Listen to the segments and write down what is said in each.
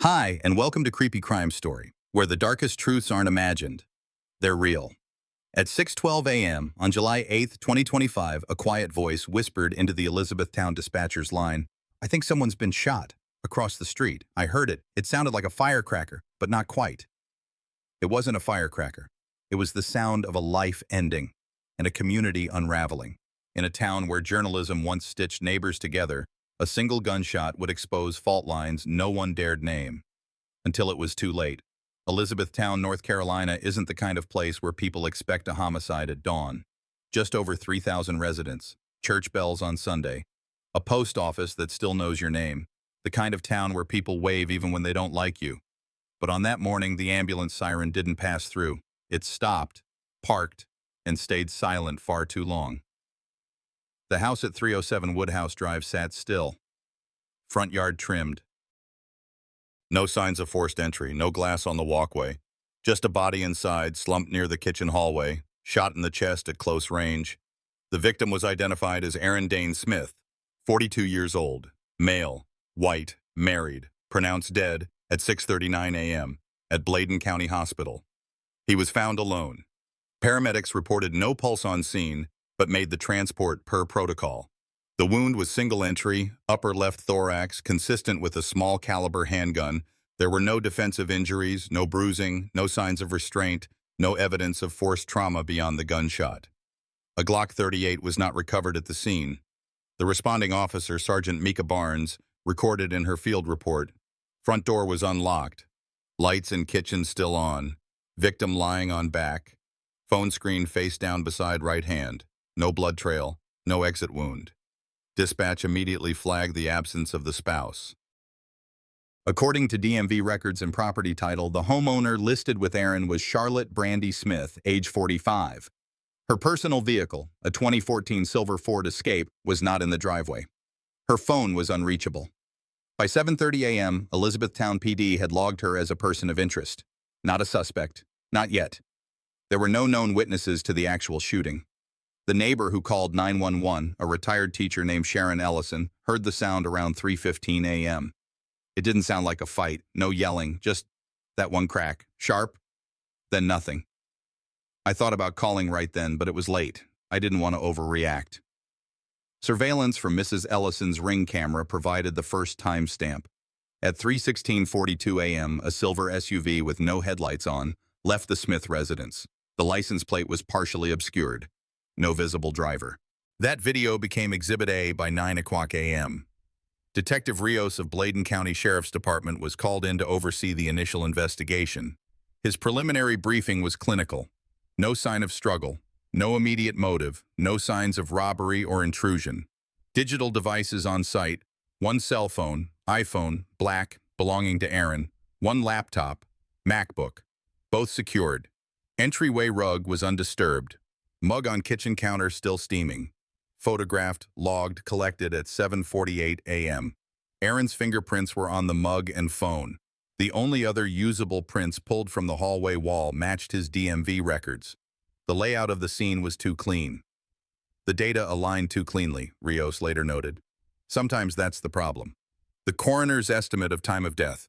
Hi, and welcome to Creepy Crime Story, where the darkest truths aren't imagined. They're real. At 6:12 a.m. on July 8th, 2025, a quiet voice whispered into the Elizabethtown dispatcher's line, "I think someone's been shot." Across the street, I heard it. It sounded like a firecracker, but not quite. It wasn't a firecracker. It was the sound of a life ending and a community unraveling. In a town where journalism once stitched neighbors together, a single gunshot would expose fault lines no one dared name. Until it was too late. Elizabethtown, North Carolina isn't the kind of place where people expect a homicide at dawn. Just over 3,000 residents, church bells on Sunday, a post office that still knows your name, the kind of town where people wave even when they don't like you. But on that morning, the ambulance siren didn't pass through. It stopped, parked, and stayed silent far too long. The house at 307 Woodhouse Drive sat still, front yard trimmed. No signs of forced entry, no glass on the walkway. Just a body inside, slumped near the kitchen hallway, shot in the chest at close range. The victim was identified as Aaron Dane Smith, 42 years old, male, white, married, pronounced dead at 6:39 a.m. at Bladen County Hospital. He was found alone. Paramedics reported no pulse on scene, but made the transport per protocol. The wound was single entry, upper left thorax, consistent with a small caliber handgun. There were no defensive injuries, no bruising, no signs of restraint, no evidence of forced trauma beyond the gunshot. A Glock 38 was not recovered at the scene. The responding officer, Sergeant Mika Barnes, recorded in her field report, "Front door was unlocked. Lights in kitchen still on. Victim lying on back. Phone screen face down beside right hand. No blood trail, no exit wound." Dispatch immediately flagged the absence of the spouse. According to DMV records and property title, the homeowner listed with Aaron was Charlotte Brandy Smith, age 45. Her personal vehicle, a 2014 silver Ford Escape, was not in the driveway. Her phone was unreachable. By 7:30 a.m., Elizabethtown PD had logged her as a person of interest. Not a suspect. Not yet. There were no known witnesses to the actual shooting. The neighbor who called 911, a retired teacher named Sharon Ellison, heard the sound around 3:15 a.m. It didn't sound like a fight, no yelling, just that one crack, sharp, then nothing. I thought about calling right then, but it was late. I didn't want to overreact. Surveillance from Mrs. Ellison's Ring camera provided the first timestamp. At 3:16:42 a.m., a silver SUV with no headlights on left the Smith residence. The license plate was partially obscured. No visible driver. That video became Exhibit A by 9 o'clock a.m. Detective Rios of Bladen County Sheriff's Department was called in to oversee the initial investigation. His preliminary briefing was clinical. No sign of struggle, no immediate motive, no signs of robbery or intrusion. Digital devices on site, one cell phone, iPhone, black, belonging to Aaron, one laptop, MacBook, both secured. Entryway rug was undisturbed. Mug on kitchen counter still steaming. Photographed, logged, collected at 7:48 a.m. Aaron's fingerprints were on the mug and phone. The only other usable prints pulled from the hallway wall matched his DMV records. The layout of the scene was too clean. The data aligned too cleanly, Rios later noted. Sometimes that's the problem. The coroner's estimate of time of death,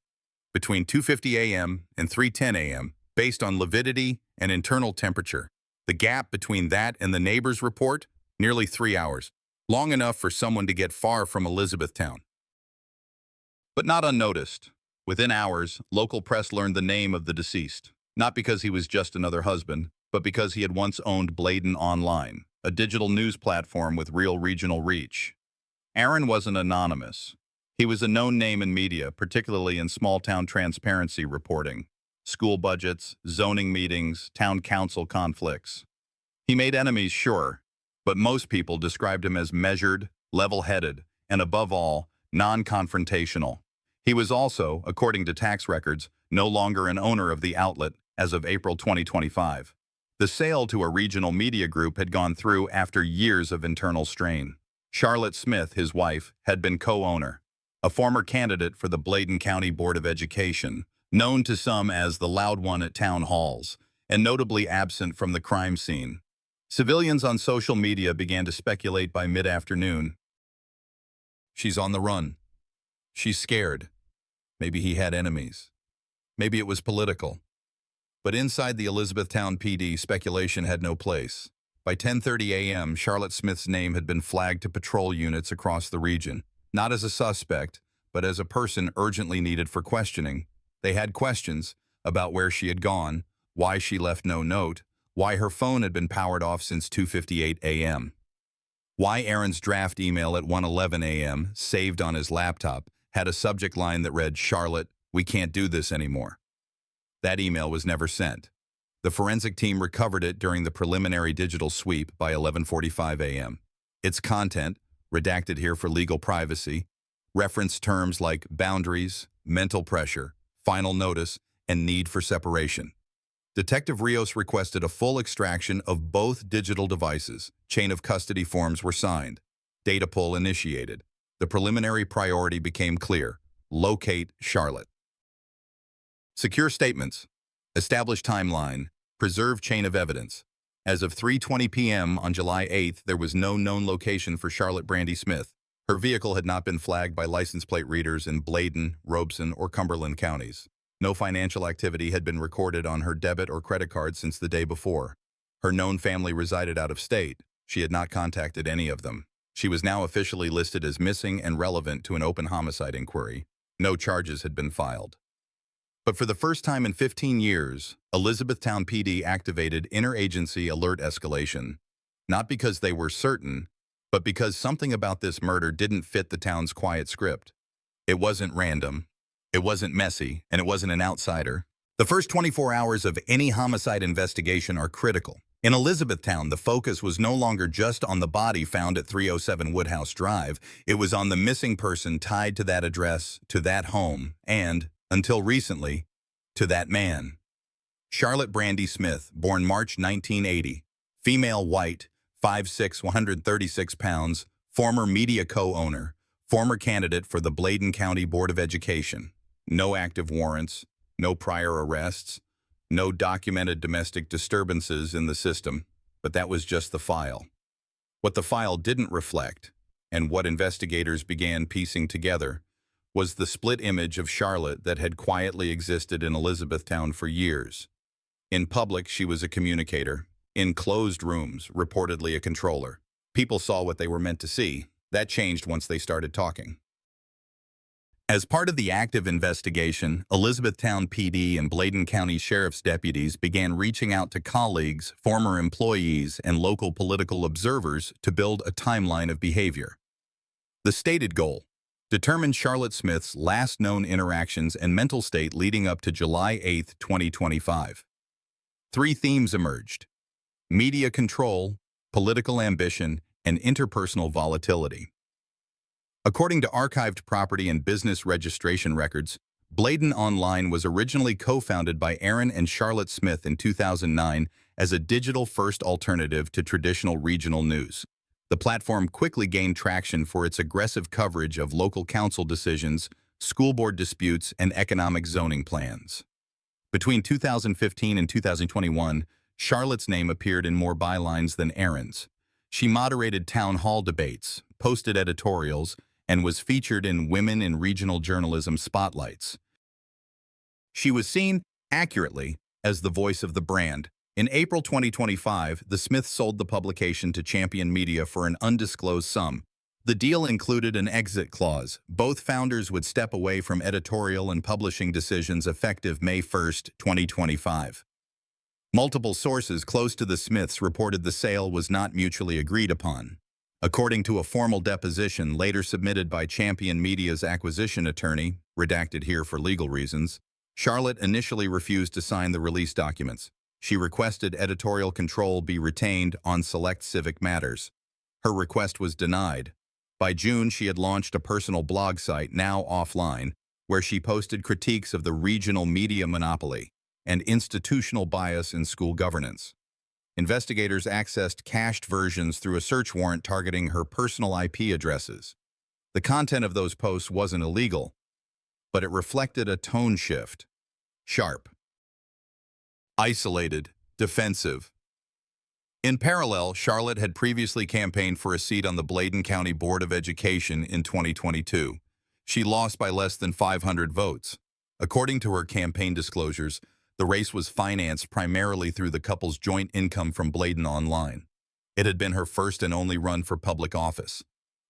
between 2:50 a.m. and 3:10 a.m., based on lividity and internal temperature. The gap between that and the neighbor's report, nearly 3 hours, long enough for someone to get far from Elizabethtown. But not unnoticed. Within hours, local press learned the name of the deceased, not because he was just another husband, but because he had once owned Bladen Online, a digital news platform with real regional reach. Aaron wasn't anonymous. He was a known name in media, particularly in small-town transparency reporting, school budgets, zoning meetings, town council conflicts. He made enemies, sure, but most people described him as measured, level-headed, and above all, non-confrontational. He was also, according to tax records, no longer an owner of the outlet as of April 2025. The sale to a regional media group had gone through after years of internal strain. Charlotte Smith, his wife, had been co-owner, a former candidate for the Bladen County Board of Education, known to some as the loud one at town halls, and notably absent from the crime scene. Civilians on social media began to speculate by mid-afternoon. She's on the run. She's scared. Maybe he had enemies. Maybe it was political. But inside the Elizabethtown PD, speculation had no place. By 10:30 a.m., Charlotte Smith's name had been flagged to patrol units across the region, not as a suspect, but as a person urgently needed for questioning. They had questions about where she had gone, why she left no note, why her phone had been powered off since 2:58 a.m., why Aaron's draft email at 1:11 a.m., saved on his laptop, had a subject line that read, "Charlotte, we can't do this anymore." That email was never sent. The forensic team recovered it during the preliminary digital sweep by 11:45 a.m. Its content, redacted here for legal privacy, referenced terms like boundaries, mental pressure, final notice, and need for separation. Detective Rios requested a full extraction of both digital devices. Chain of custody forms were signed. Data pull initiated. The preliminary priority became clear: locate Charlotte. Secure statements. Establish timeline. Preserve chain of evidence. As of 3:20 p.m. on July 8th, there was no known location for Charlotte Brandy Smith. Her vehicle had not been flagged by license plate readers in Bladen, Robeson, or Cumberland counties. No financial activity had been recorded on her debit or credit card since the day before. Her known family resided out of state. She had not contacted any of them. She was now officially listed as missing and relevant to an open homicide inquiry. No charges had been filed. But for the first time in 15 years, Elizabethtown PD activated interagency alert escalation, not because they were certain, but because something about this murder didn't fit the town's quiet script. It wasn't random, it wasn't messy, and it wasn't an outsider. The first 24 hours of any homicide investigation are critical. In Elizabethtown, the focus was no longer just on the body found at 307 Woodhouse Drive. It was on the missing person tied to that address, to that home, and, until recently, to that man. Charlotte Brandy Smith, born March 1980, female, white, 5'6", 136 pounds, former media co-owner, former candidate for the Bladen County Board of Education. No active warrants, no prior arrests, no documented domestic disturbances in the system, but that was just the file. What the file didn't reflect, and what investigators began piecing together, was the split image of Charlotte that had quietly existed in Elizabethtown for years. In public, she was a communicator. In closed rooms, reportedly a controller. People saw what they were meant to see. That changed once they started talking. As part of the active investigation, Elizabethtown PD and Bladen County Sheriff's deputies began reaching out to colleagues, former employees, and local political observers to build a timeline of behavior. The stated goal: determine Charlotte Smith's last known interactions and mental state leading up to July 8, 2025. 3 themes emerged: media control, political ambition, and interpersonal volatility. According to archived property and business registration records, Bladen Online was originally co-founded by Aaron and Charlotte Smith in 2009 as a digital-first alternative to traditional regional news. The platform quickly gained traction for its aggressive coverage of local council decisions, school board disputes, and economic zoning plans. Between 2015 and 2021, Charlotte's name appeared in more bylines than Aaron's. She moderated town hall debates, posted editorials, and was featured in Women in Regional Journalism spotlights. She was seen, accurately, as the voice of the brand. In April 2025, the Smiths sold the publication to Champion Media for an undisclosed sum. The deal included an exit clause. Both founders would step away from editorial and publishing decisions effective May 1, 2025. Multiple sources close to the Smiths reported the sale was not mutually agreed upon. According to a formal deposition later submitted by Champion Media's acquisition attorney, redacted here for legal reasons, Charlotte initially refused to sign the release documents. She requested editorial control be retained on select civic matters. Her request was denied. By June, she had launched a personal blog site, now offline, where she posted critiques of the regional media monopoly and institutional bias in school governance. Investigators accessed cached versions through a search warrant targeting her personal IP addresses. The content of those posts wasn't illegal, but it reflected a tone shift. Sharp. Isolated. Defensive. In parallel, Charlotte had previously campaigned for a seat on the Bladen County Board of Education in 2022. She lost by less than 500 votes. According to her campaign disclosures, the race was financed primarily through the couple's joint income from Bladen Online. It had been her first and only run for public office.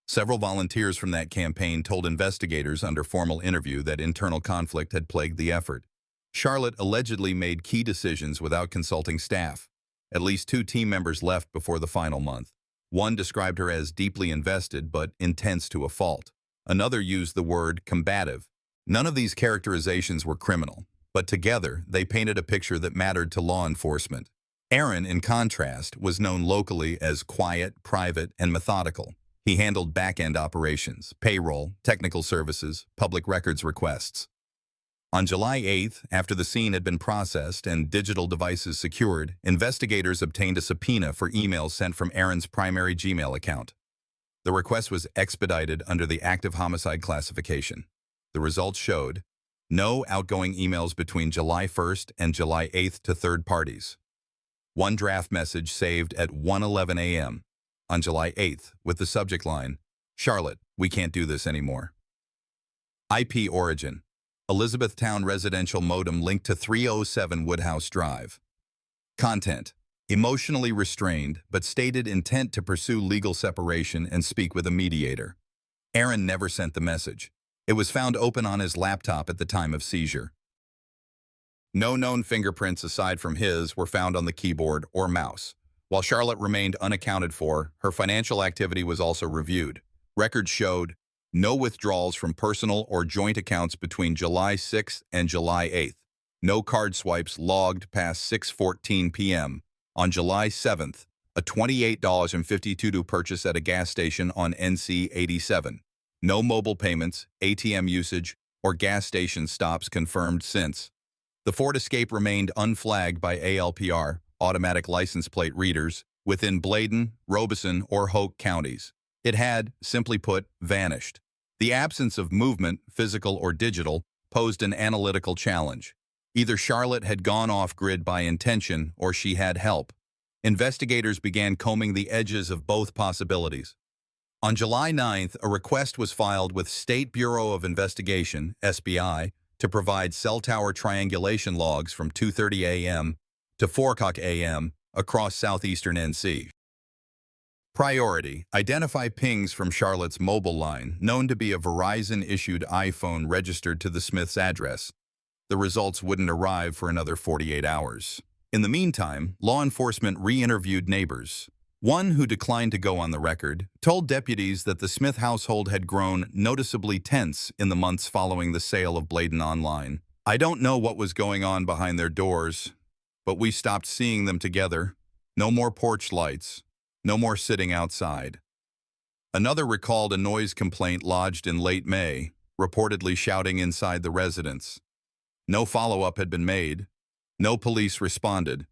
Several volunteers from that campaign told investigators under formal interview that internal conflict had plagued the effort. Charlotte allegedly made key decisions without consulting staff. At least 2 team members left before the final month. One described her as deeply invested but intense to a fault. Another used the word combative. None of these characterizations were criminal, but together they painted a picture that mattered to law enforcement. Aaron, in contrast, was known locally as quiet, private, and methodical. He handled back-end operations, payroll, technical services, public records requests. On July 8th, after the scene had been processed and digital devices secured, investigators obtained a subpoena for emails sent from Aaron's primary Gmail account. The request was expedited under the active homicide classification. The results showed no outgoing emails between July 1st and July 8th to third parties. One draft message saved at 1:11 a.m. on July 8th with the subject line, "Charlotte, we can't do this anymore." IP origin: Elizabethtown residential modem linked to 307 Woodhouse Drive. Content: emotionally restrained, but stated intent to pursue legal separation and speak with a mediator. Aaron never sent the message. It was found open on his laptop at the time of seizure. No known fingerprints aside from his were found on the keyboard or mouse. While Charlotte remained unaccounted for, her financial activity was also reviewed. Records showed no withdrawals from personal or joint accounts between July 6th and July 8th. No card swipes logged past 6:14 p.m. On July 7th, a $28.52 purchase at a gas station on NC 87. No mobile payments, ATM usage, or gas station stops confirmed since. The Ford Escape remained unflagged by ALPR, automatic license plate readers, within Bladen, Robeson, or Hoke counties. It had, simply put, vanished. The absence of movement, physical or digital, posed an analytical challenge. Either Charlotte had gone off-grid by intention or she had help. Investigators began combing the edges of both possibilities. On July 9th, a request was filed with State Bureau of Investigation, SBI, to provide cell tower triangulation logs from 2:30 a.m. to 4:00 a.m. across southeastern NC. Priority: identify pings from Charlotte's mobile line, known to be a Verizon-issued iPhone registered to the Smith's address. The results wouldn't arrive for another 48 hours. In the meantime, law enforcement re-interviewed neighbors. One, who declined to go on the record, told deputies that the Smith household had grown noticeably tense in the months following the sale of Bladen Online. "I don't know what was going on behind their doors, but we stopped seeing them together. No more porch lights. No more sitting outside." Another recalled a noise complaint lodged in late May, reportedly shouting inside the residence. No follow-up had been made. No police responded.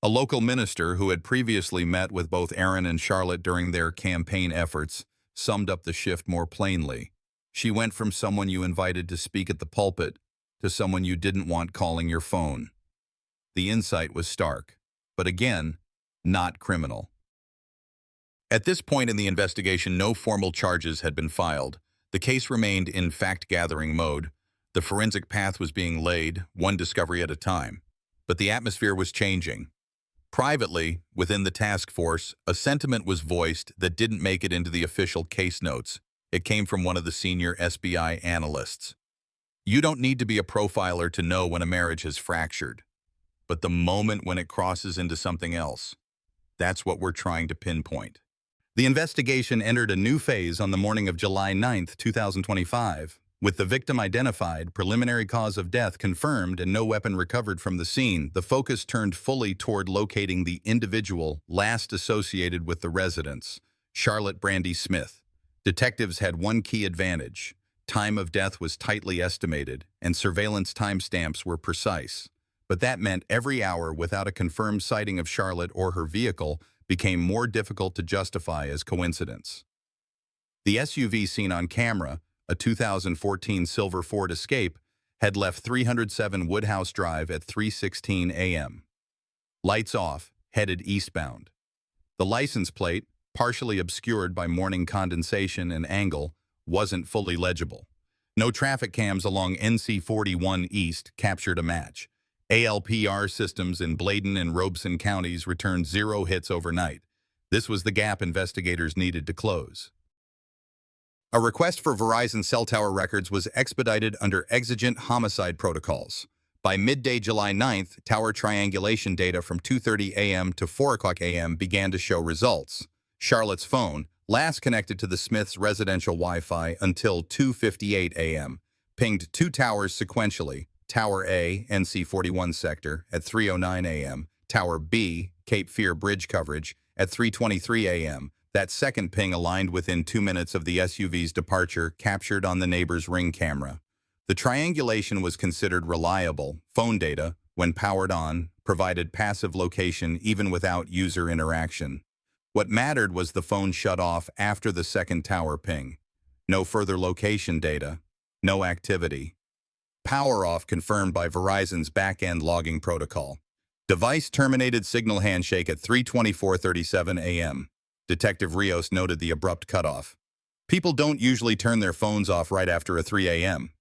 A local minister who had previously met with both Aaron and Charlotte during their campaign efforts summed up the shift more plainly. She went from someone you invited to speak at the pulpit to someone you didn't want calling your phone. The insight was stark, but again, not criminal. At this point in the investigation, no formal charges had been filed. The case remained in fact-gathering mode. The forensic path was being laid, one discovery at a time. But the atmosphere was changing. Privately, within the task force, a sentiment was voiced that didn't make it into the official case notes. It came from one of the senior SBI analysts. "You don't need to be a profiler to know when a marriage has fractured. But the moment when it crosses into something else, that's what we're trying to pinpoint." The investigation entered a new phase on the morning of July 9th, 2025. With the victim identified, preliminary cause of death confirmed, and no weapon recovered from the scene, the focus turned fully toward locating the individual last associated with the residence, Charlotte Brandy Smith. Detectives had one key advantage. Time of death was tightly estimated, and surveillance timestamps were precise. But that meant every hour without a confirmed sighting of Charlotte or her vehicle became more difficult to justify as coincidence. The SUV seen on camera, a 2014 silver Ford Escape, had left 307 Woodhouse Drive at 3:16 a.m. Lights off, headed eastbound. The license plate, partially obscured by morning condensation and angle, wasn't fully legible. No traffic cams along NC-41 East captured a match. ALPR systems in Bladen and Robeson counties returned 0 hits overnight. This was the gap investigators needed to close. A request for Verizon cell tower records was expedited under exigent homicide protocols. By midday July 9th, tower triangulation data from 2:30 a.m. to 4 o'clock a.m. began to show results. Charlotte's phone, last connected to the Smiths' residential Wi-Fi until 2:58 a.m., pinged 2 towers sequentially, Tower A, NC-41 sector, at 3:09 a.m., Tower B, Cape Fear Bridge coverage, at 3:23 a.m., That second ping aligned within 2 minutes of the SUV's departure, captured on the neighbor's Ring camera. The triangulation was considered reliable. Phone data, when powered on, provided passive location even without user interaction. What mattered was the phone shut off after the second tower ping. No further location data. No activity. Power off confirmed by Verizon's back-end logging protocol. Device terminated signal handshake at 3:24:37 a.m. Detective Rios noted the abrupt cutoff. People don't usually turn their phones off right after a 3 a.m.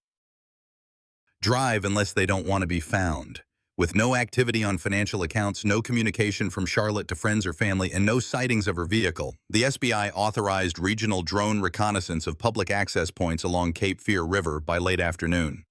drive unless they don't want to be found. With no activity on financial accounts, no communication from Charlotte to friends or family, and no sightings of her vehicle, the SBI authorized regional drone reconnaissance of public access points along Cape Fear River by late afternoon.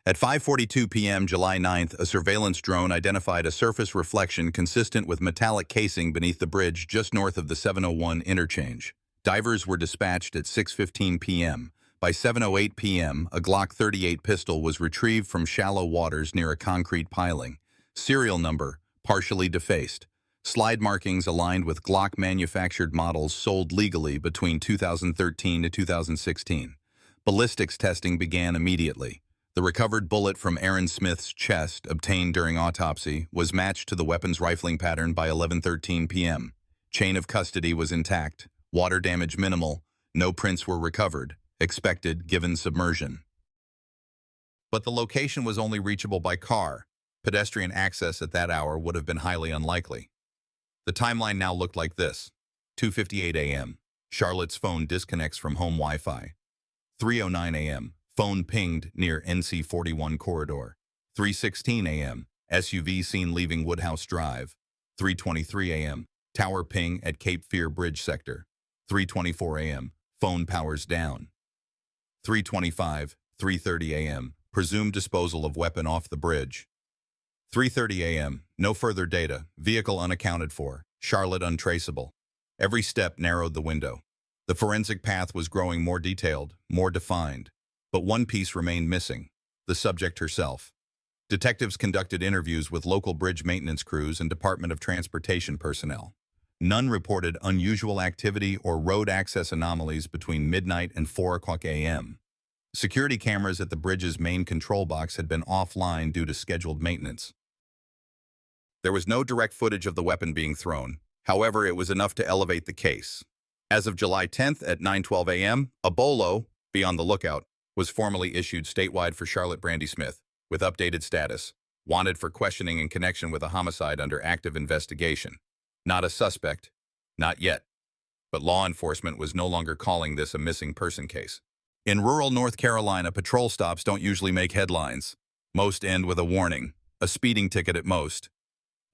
At 5:42 p.m. July 9th, a surveillance drone identified a surface reflection consistent with metallic casing beneath the bridge just north of the 701 interchange. Divers were dispatched at 6:15 p.m. By 7:08 p.m., a Glock 38 pistol was retrieved from shallow waters near a concrete piling. Serial number, partially defaced. Slide markings aligned with Glock manufactured models sold legally between 2013 to 2016. Ballistics testing began immediately. The recovered bullet from Aaron Smith's chest, obtained during autopsy, was matched to the weapon's rifling pattern by 11:13 p.m. Chain of custody was intact. Water damage minimal. No prints were recovered. Expected given submersion. But the location was only reachable by car. Pedestrian access at that hour would have been highly unlikely. The timeline now looked like this. 2:58 a.m. Charlotte's phone disconnects from home Wi-Fi. 3:09 a.m. Phone pinged near NC-41 corridor. 3:16 a.m. SUV seen leaving Woodhouse Drive. 3:23 a.m. Tower ping at Cape Fear Bridge sector. 3:24 a.m. Phone powers down. 3:30 a.m. Presumed disposal of weapon off the bridge. 3:30 a.m. No further data. Vehicle unaccounted for. Charlotte untraceable. Every step narrowed the window. The forensic path was growing more detailed, more defined. But one piece remained missing: the subject herself. Detectives conducted interviews with local bridge maintenance crews and Department of Transportation personnel. None reported unusual activity or road access anomalies between midnight and 4 o'clock a.m. Security cameras at the bridge's main control box had been offline due to scheduled maintenance. There was no direct footage of the weapon being thrown. However, it was enough to elevate the case. As of July 10th at 9:12 a.m., a BOLO, be on the lookout, was formally issued statewide for Charlotte Brandy Smith, with updated status, wanted for questioning in connection with a homicide under active investigation. Not a suspect, not yet. But law enforcement was no longer calling this a missing person case. In rural North Carolina, patrol stops don't usually make headlines. Most end with a warning, a speeding ticket at most.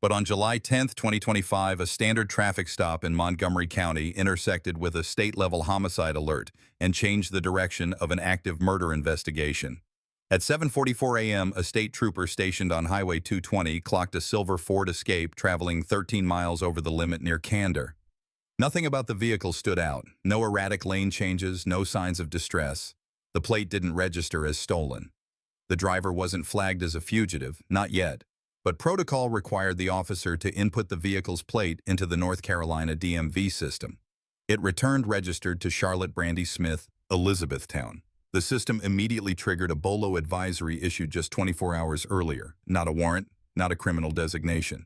But on July 10, 2025, a standard traffic stop in Montgomery County intersected with a state-level homicide alert and changed the direction of an active murder investigation. At 7:44 a.m., a state trooper stationed on Highway 220 clocked a silver Ford Escape traveling 13 miles over the limit near Candor. Nothing about the vehicle stood out. No erratic lane changes, no signs of distress. The plate didn't register as stolen. The driver wasn't flagged as a fugitive, not yet. But protocol required the officer to input the vehicle's plate into the North Carolina DMV system. It returned registered to Charlotte Brandy Smith, Elizabethtown. The system immediately triggered a BOLO advisory issued just 24 hours earlier. Not a warrant, not a criminal designation.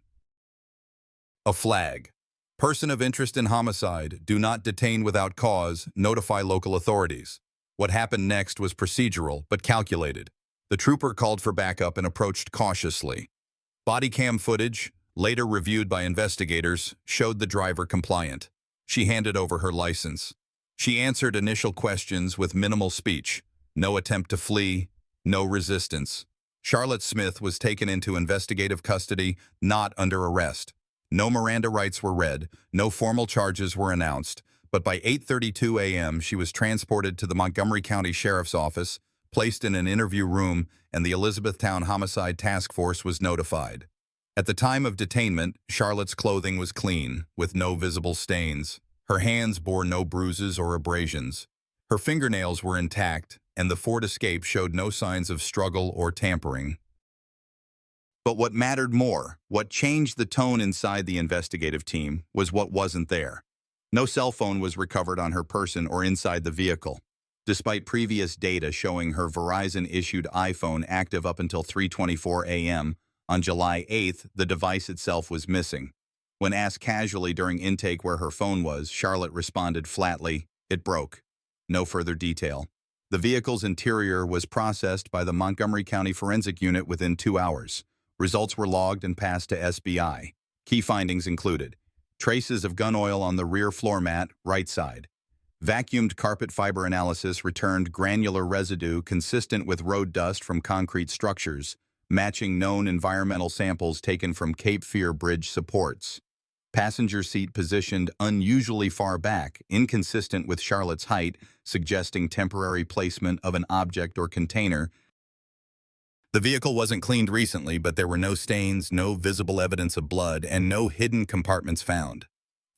A flag. Person of interest in homicide, do not detain without cause, notify local authorities. What happened next was procedural, but calculated. The trooper called for backup and approached cautiously. Body cam footage, later reviewed by investigators, showed the driver compliant. She handed over her license. She answered initial questions with minimal speech. No attempt to flee, no resistance. Charlotte Smith was taken into investigative custody, not under arrest. No Miranda rights were read, no formal charges were announced, but by 8:32 a.m. she was transported to the Montgomery County Sheriff's Office, placed in an interview room, and the Elizabethtown Homicide Task Force was notified. At the time of detainment, Charlotte's clothing was clean, with no visible stains. Her hands bore no bruises or abrasions. Her fingernails were intact, and the Ford Escape showed no signs of struggle or tampering. But what mattered more, what changed the tone inside the investigative team, was what wasn't there. No cell phone was recovered on her person or inside the vehicle, despite previous data showing her Verizon-issued iPhone active up until 3:24 a.m. On July 8th, the device itself was missing. When asked casually during intake where her phone was, Charlotte responded flatly, "It broke." No further detail. The vehicle's interior was processed by the Montgomery County Forensic Unit within 2 hours. Results were logged and passed to SBI. Key findings included traces of gun oil on the rear floor mat, right side. Vacuumed carpet fiber analysis returned granular residue consistent with road dust from concrete structures, matching known environmental samples taken from Cape Fear Bridge supports. Passenger seat positioned unusually far back, inconsistent with Charlotte's height, suggesting temporary placement of an object or container. The vehicle wasn't cleaned recently, but there were no stains, no visible evidence of blood, and no hidden compartments found.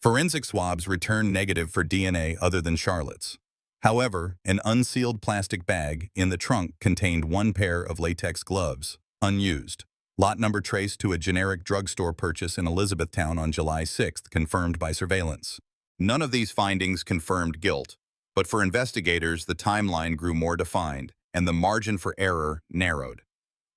Forensic swabs returned negative for DNA other than Charlotte's. However, an unsealed plastic bag in the trunk contained one pair of latex gloves, unused. Lot number traced to a generic drugstore purchase in Elizabethtown on July 6th, confirmed by surveillance. None of these findings confirmed guilt, but for investigators, the timeline grew more defined, and the margin for error narrowed.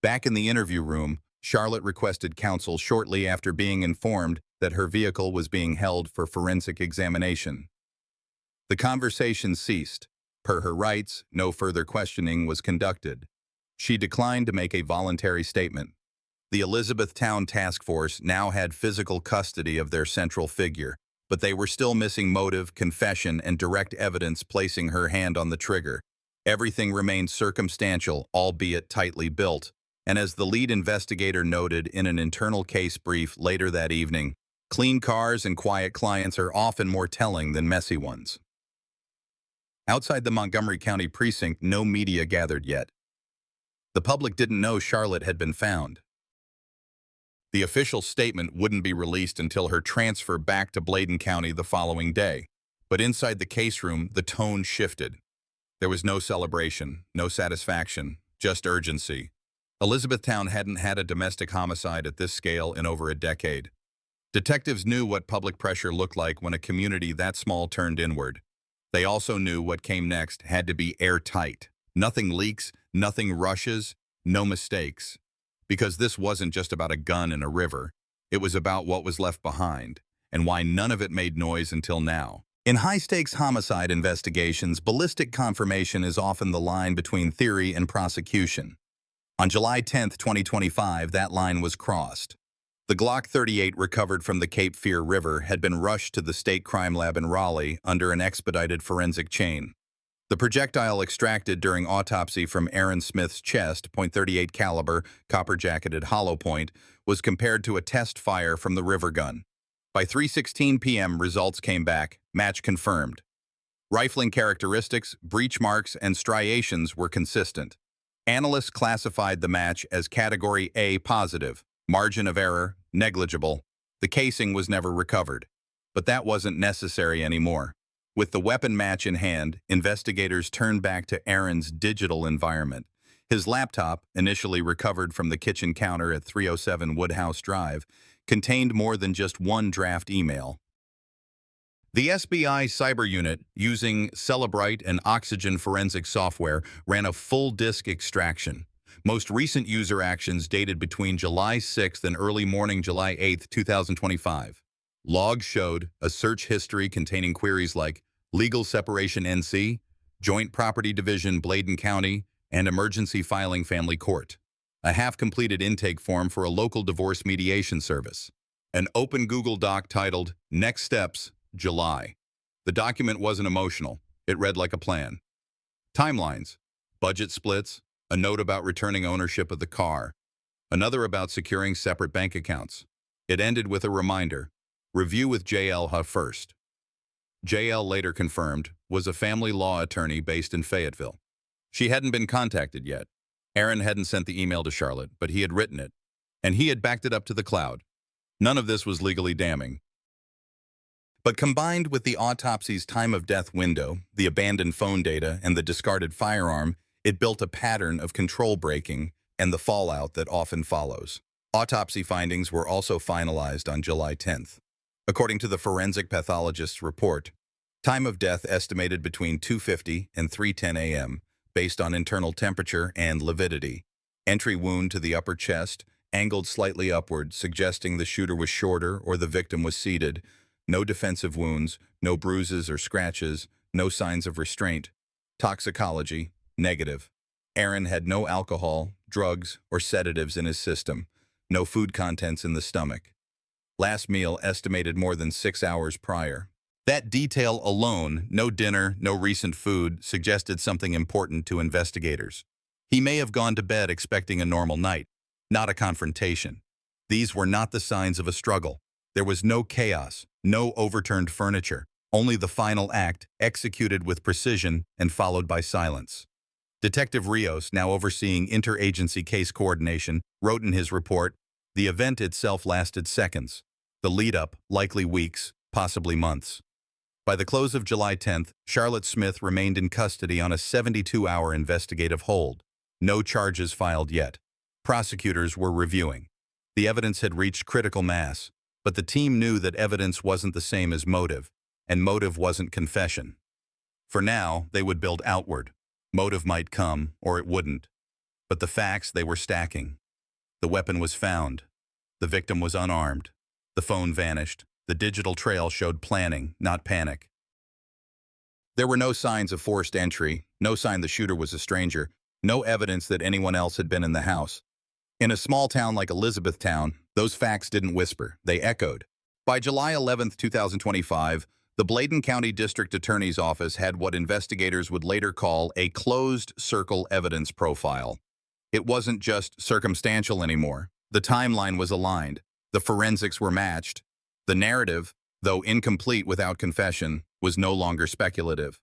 Back in the interview room, Charlotte requested counsel shortly after being informed that her vehicle was being held for forensic examination. The conversation ceased. Per her rights, no further questioning was conducted. She declined to make a voluntary statement. The Elizabethtown Task Force now had physical custody of their central figure, but they were still missing motive, confession, and direct evidence placing her hand on the trigger. Everything remained circumstantial, albeit tightly built. And as the lead investigator noted in an internal case brief later that evening, clean cars and quiet clients are often more telling than messy ones. Outside the Montgomery County precinct, no media gathered yet. The public didn't know Charlotte had been found. The official statement wouldn't be released until her transfer back to Bladen County the following day. But inside the case room, the tone shifted. There was no celebration, no satisfaction, just urgency. Elizabethtown hadn't had a domestic homicide at this scale in over a decade. Detectives knew what public pressure looked like when a community that small turned inward. They also knew what came next had to be airtight. Nothing leaks, nothing rushes, no mistakes. Because this wasn't just about a gun in a river. It was about what was left behind, and why none of it made noise until now. In high-stakes homicide investigations, ballistic confirmation is often the line between theory and prosecution. On July 10, 2025, that line was crossed. The Glock 38 recovered from the Cape Fear River had been rushed to the State Crime Lab in Raleigh under an expedited forensic chain. The projectile extracted during autopsy from Aaron Smith's chest, .38 caliber, copper-jacketed hollow point, was compared to a test fire from the river gun. By 3:16 p.m., results came back, match confirmed. Rifling characteristics, breach marks, and striations were consistent. Analysts classified the match as Category A positive, margin of error, negligible. The casing was never recovered. But that wasn't necessary anymore. With the weapon match in hand, investigators turned back to Aaron's digital environment. His laptop, initially recovered from the kitchen counter at 307 Woodhouse Drive, contained more than just one draft email. The SBI cyber unit, using Cellebrite and Oxygen forensic software, ran a full disk extraction. Most recent user actions dated between July 6th and early morning July 8th, 2025. Logs showed a search history containing queries like Legal Separation NC, Joint Property Division Bladen County, and Emergency Filing Family Court. A half-completed intake form for a local divorce mediation service. An open Google Doc titled Next Steps, July. The document wasn't emotional. It read like a plan. Timelines. Budget splits, a note about returning ownership of the car, another about securing separate bank accounts. It ended with a reminder, review with JL first. JL later confirmed was a family law attorney based in Fayetteville. She hadn't been contacted yet. Aaron hadn't sent the email to Charlotte, but he had written it, and he had backed it up to the cloud. None of this was legally damning. But combined with the autopsy's time of death window, the abandoned phone data, and the discarded firearm, it built a pattern of control breaking and the fallout that often follows. Autopsy findings were also finalized on July 10th. According to the forensic pathologist's report, time of death estimated between 2:50 and 3:10 a.m., based on internal temperature and lividity. Entry wound to the upper chest, angled slightly upward, suggesting the shooter was shorter or the victim was seated. No defensive wounds, no bruises or scratches, no signs of restraint. Toxicology, negative. Aaron had no alcohol, drugs, or sedatives in his system. No food contents in the stomach. Last meal estimated more than 6 hours prior. That detail alone, no dinner, no recent food, suggested something important to investigators. He may have gone to bed expecting a normal night, not a confrontation. These were not the signs of a struggle. There was no chaos, no overturned furniture, only the final act, executed with precision and followed by silence. Detective Rios, now overseeing interagency case coordination, wrote in his report, the event itself lasted seconds. The lead-up, likely weeks, possibly months. By the close of July 10th, Charlotte Smith remained in custody on a 72-hour investigative hold. No charges filed yet. Prosecutors were reviewing. The evidence had reached critical mass, but the team knew that evidence wasn't the same as motive, and motive wasn't confession. For now, they would build outward. Motive might come, or it wouldn't. But the facts, they were stacking. The weapon was found. The victim was unarmed. The phone vanished. The digital trail showed planning, not panic. There were no signs of forced entry, no sign the shooter was a stranger, no evidence that anyone else had been in the house. In a small town like Elizabethtown, those facts didn't whisper, they echoed. By July 11, 2025, the Bladen County District Attorney's Office had what investigators would later call a closed-circle evidence profile. It wasn't just circumstantial anymore. The timeline was aligned. The forensics were matched. The narrative, though incomplete without confession, was no longer speculative.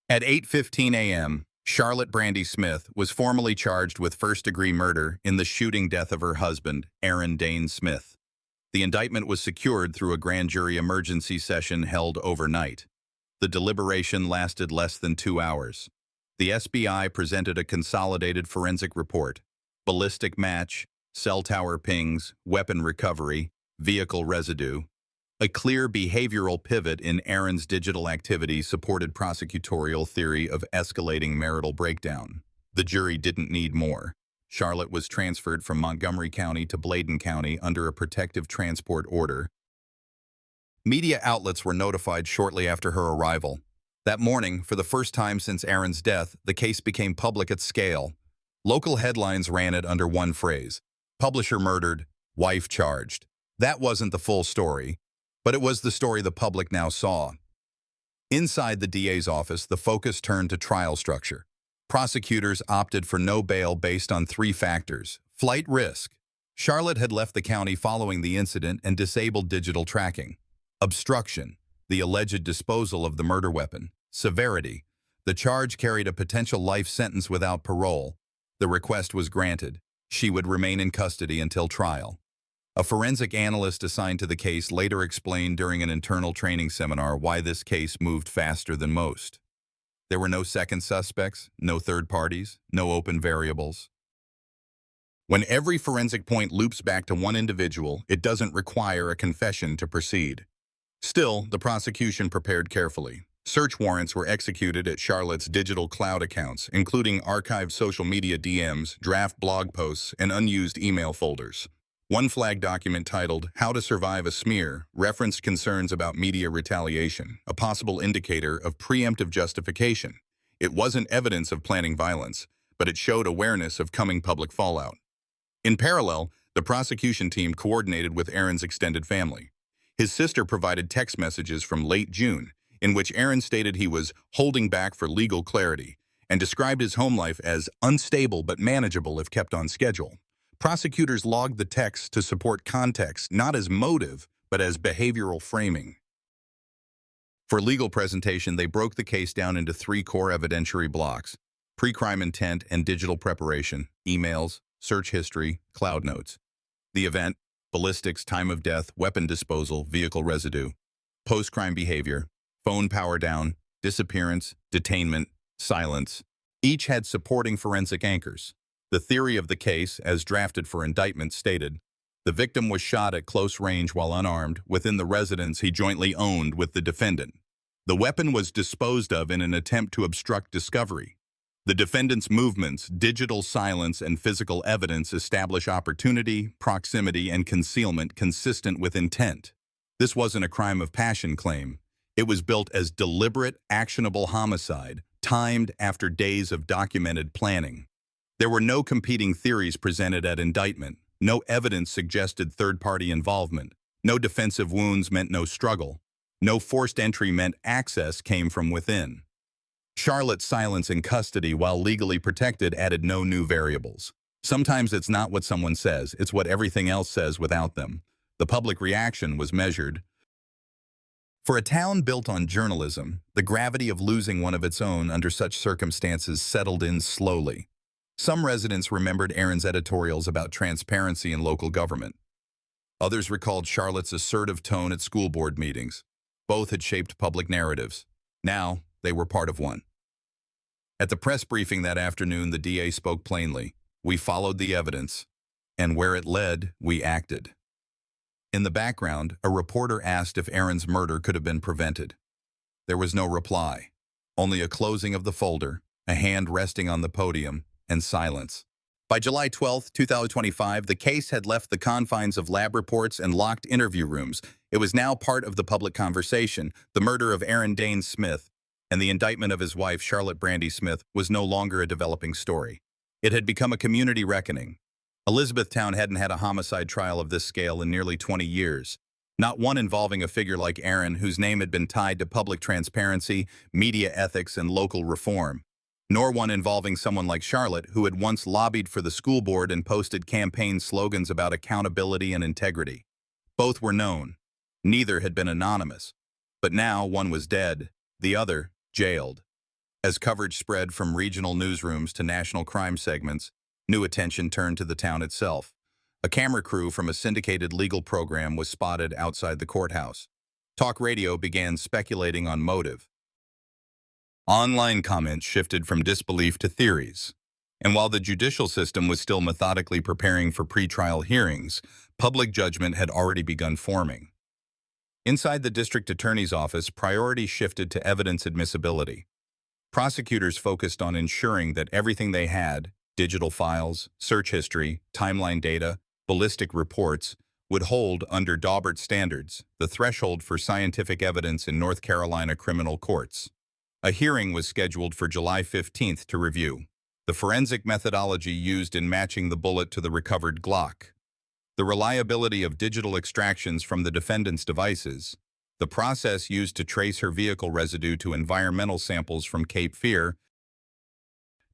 At 8:15 a.m., Charlotte Brandy Smith was formally charged with first-degree murder in the shooting death of her husband, Aaron Dane Smith. The indictment was secured through a grand jury emergency session held overnight. The deliberation lasted less than 2 hours. The SBI presented a consolidated forensic report: ballistic match, cell tower pings, weapon recovery, vehicle residue. A clear behavioral pivot in Aaron's digital activity supported prosecutorial theory of escalating marital breakdown. The jury didn't need more. Charlotte was transferred from Montgomery County to Bladen County under a protective transport order. Media outlets were notified shortly after her arrival. That morning, for the first time since Aaron's death, the case became public at scale. Local headlines ran it under one phrase: publisher murdered, wife charged. That wasn't the full story, but it was the story the public now saw. Inside the DA's office, the focus turned to trial structure. Prosecutors opted for no bail based on 3 factors. Flight risk. Charlotte had left the county following the incident and disabled digital tracking. Obstruction. The alleged disposal of the murder weapon. Severity. The charge carried a potential life sentence without parole. The request was granted. She would remain in custody until trial. A forensic analyst assigned to the case later explained during an internal training seminar why this case moved faster than most. There were no second suspects, no third parties, no open variables. When every forensic point loops back to one individual, it doesn't require a confession to proceed. Still, the prosecution prepared carefully. Search warrants were executed at Charlotte's digital cloud accounts, including archived social media DMs, draft blog posts, and unused email folders. One flag document titled "How to Survive a Smear" referenced concerns about media retaliation, a possible indicator of preemptive justification. It wasn't evidence of planning violence, but it showed awareness of coming public fallout. In parallel, the prosecution team coordinated with Aaron's extended family. His sister provided text messages from late June, in which Aaron stated he was holding back for legal clarity, and described his home life as unstable but manageable if kept on schedule. Prosecutors logged the text to support context, not as motive, but as behavioral framing. For legal presentation, they broke the case down into three core evidentiary blocks: pre-crime intent and digital preparation, emails, search history, cloud notes. The event: ballistics, time of death, weapon disposal, vehicle residue. Post-crime behavior: phone power down, disappearance, detainment, silence. Each had supporting forensic anchors. The theory of the case, as drafted for indictment, stated, the victim was shot at close range while unarmed within the residence he jointly owned with the defendant. The weapon was disposed of in an attempt to obstruct discovery. The defendant's movements, digital silence, and physical evidence establish opportunity, proximity, and concealment consistent with intent. This wasn't a crime of passion claim. It was built as deliberate, actionable homicide, timed after days of documented planning. There were no competing theories presented at indictment. No evidence suggested third-party involvement. No defensive wounds meant no struggle. No forced entry meant access came from within. Charlotte's silence in custody while legally protected added no new variables. Sometimes it's not what someone says, it's what everything else says without them. The public reaction was measured. For a town built on journalism, the gravity of losing one of its own under such circumstances settled in slowly. Some residents remembered Aaron's editorials about transparency in local government. Others recalled Charlotte's assertive tone at school board meetings. Both had shaped public narratives. Now, they were part of one. At the press briefing that afternoon, the DA spoke plainly. We followed the evidence, and where it led, we acted. In the background, a reporter asked if Aaron's murder could have been prevented. There was no reply, only a closing of the folder, a hand resting on the podium, and silence. By July 12, 2025, the case had left the confines of lab reports and locked interview rooms. It was now part of the public conversation. The murder of Aaron Dane Smith and the indictment of his wife, Charlotte Brandy Smith, was no longer a developing story. It had become a community reckoning. Elizabethtown hadn't had a homicide trial of this scale in nearly 20 years. Not one involving a figure like Aaron, whose name had been tied to public transparency, media ethics, and local reform. Nor one involving someone like Charlotte, who had once lobbied for the school board and posted campaign slogans about accountability and integrity. Both were known. Neither had been anonymous. But now one was dead, the other jailed. As coverage spread from regional newsrooms to national crime segments, new attention turned to the town itself. A camera crew from a syndicated legal program was spotted outside the courthouse. Talk radio began speculating on motive. Online comments shifted from disbelief to theories. And while the judicial system was still methodically preparing for pretrial hearings, public judgment had already begun forming. Inside the district attorney's office, priorities shifted to evidence admissibility. Prosecutors focused on ensuring that everything they had, digital files, search history, timeline data, ballistic reports, would hold under Daubert standards, the threshold for scientific evidence in North Carolina criminal courts. A hearing was scheduled for July 15th to review the forensic methodology used in matching the bullet to the recovered Glock, the reliability of digital extractions from the defendant's devices, the process used to trace her vehicle residue to environmental samples from Cape Fear.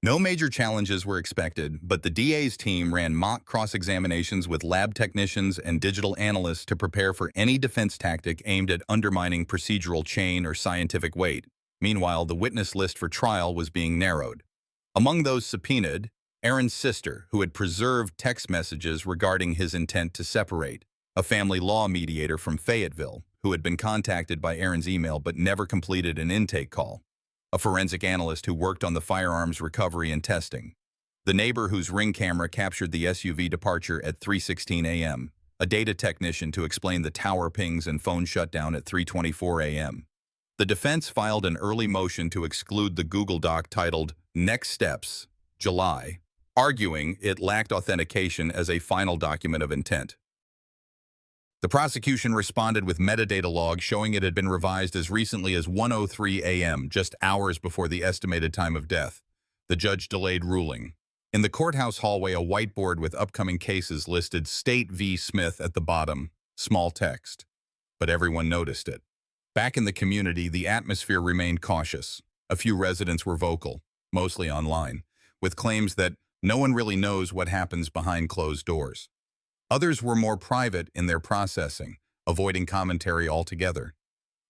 No major challenges were expected, but the DA's team ran mock cross-examinations with lab technicians and digital analysts to prepare for any defense tactic aimed at undermining procedural chain or scientific weight. Meanwhile, the witness list for trial was being narrowed. Among those subpoenaed, Aaron's sister, who had preserved text messages regarding his intent to separate, a family law mediator from Fayetteville, who had been contacted by Aaron's email but never completed an intake call, a forensic analyst who worked on the firearms recovery and testing, the neighbor whose Ring camera captured the SUV departure at 3:16 a.m., a data technician to explain the tower pings and phone shutdown at 3:24 a.m. The defense filed an early motion to exclude the Google Doc titled Next Steps, July, arguing it lacked authentication as a final document of intent. The prosecution responded with metadata logs showing it had been revised as recently as 1:03 a.m., just hours before the estimated time of death. The judge delayed ruling. In the courthouse hallway, a whiteboard with upcoming cases listed State v. Smith at the bottom, small text. But everyone noticed it. Back in the community, the atmosphere remained cautious. A few residents were vocal. mostly online, with claims that no one really knows what happens behind closed doors. Others were more private in their processing, avoiding commentary altogether.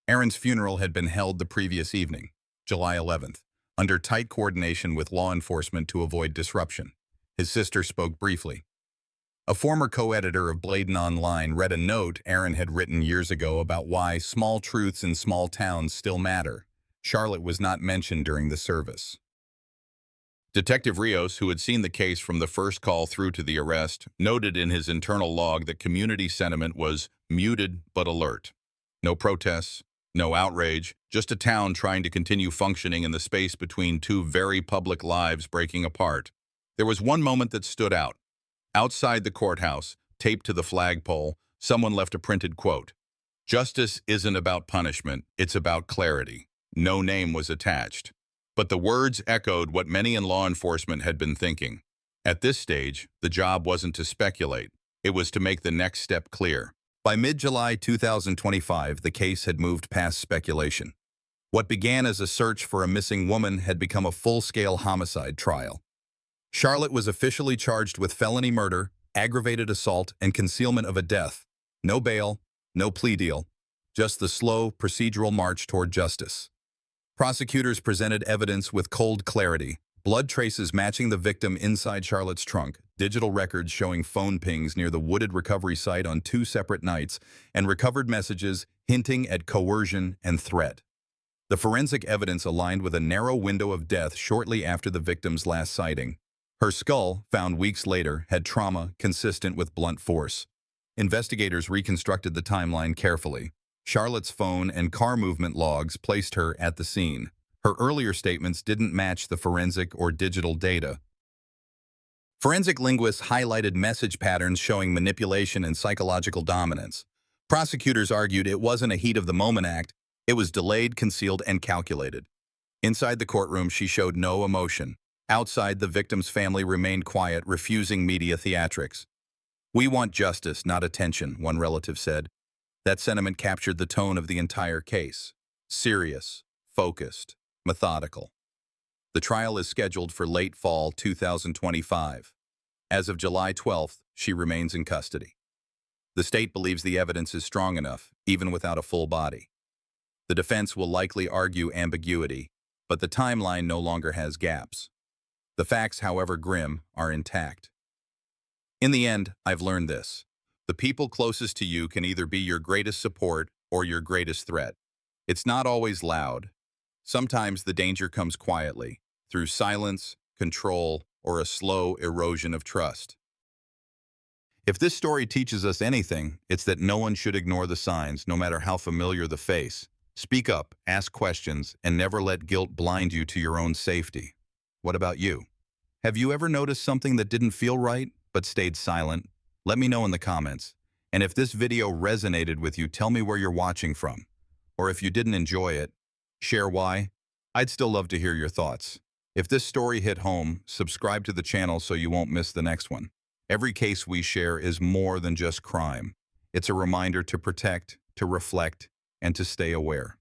Aaron's funeral had been held the previous evening, July 11th, under tight coordination with law enforcement to avoid disruption. His sister spoke briefly. A former co-editor of Bladen Online read a note Aaron had written years ago about why small truths in small towns still matter. Charlotte was not mentioned during the service. Detective Rios, who had seen the case from the first call through to the arrest, noted in his internal log that community sentiment was muted but alert. No protests, no outrage, just a town trying to continue functioning in the space between two very public lives breaking apart. There was one moment that stood out. Outside the courthouse, taped to the flagpole, someone left a printed quote. "Justice isn't about punishment, it's about clarity." No name was attached. But the words echoed what many in law enforcement had been thinking. At this stage, the job wasn't to speculate. It was to make the next step clear. By mid-July 2025, the case had moved past speculation. What began as a search for a missing woman had become a full-scale homicide trial. Charlotte was officially charged with felony murder, aggravated assault, and concealment of a death. No bail, no plea deal, just the slow, procedural march toward justice. Prosecutors presented evidence with cold clarity, blood traces matching the victim inside Charlotte's trunk, digital records showing phone pings near the wooded recovery site on 2 separate nights, and recovered messages hinting at coercion and threat. The forensic evidence aligned with a narrow window of death shortly after the victim's last sighting. Her skull, found weeks later, had trauma consistent with blunt force. Investigators reconstructed the timeline carefully. Charlotte's phone and car movement logs placed her at the scene. Her earlier statements didn't match the forensic or digital data. Forensic linguists highlighted message patterns showing manipulation and psychological dominance. Prosecutors argued it wasn't a heat-of-the-moment act, it was delayed, concealed, and calculated. Inside the courtroom, she showed no emotion. Outside, the victim's family remained quiet, refusing media theatrics. "We want justice, not attention," one relative said. That sentiment captured the tone of the entire case. Serious, focused, methodical. The trial is scheduled for late fall 2025. As of July 12th, she remains in custody. The state believes the evidence is strong enough, even without a full body. The defense will likely argue ambiguity, but the timeline no longer has gaps. The facts, however grim, are intact. In the end, I've learned this. The people closest to you can either be your greatest support or your greatest threat. It's not always loud. Sometimes the danger comes quietly, through silence, control, or a slow erosion of trust. If this story teaches us anything, it's that no one should ignore the signs, no matter how familiar the face. Speak up, ask questions, and never let guilt blind you to your own safety. What about you? Have you ever noticed something that didn't feel right, but stayed silent? Let me know in the comments. And if this video resonated with you, tell me where you're watching from. Or if you didn't enjoy it, share why. I'd still love to hear your thoughts. If this story hit home, subscribe to the channel so you won't miss the next one. Every case we share is more than just crime. It's a reminder to protect, to reflect, and to stay aware.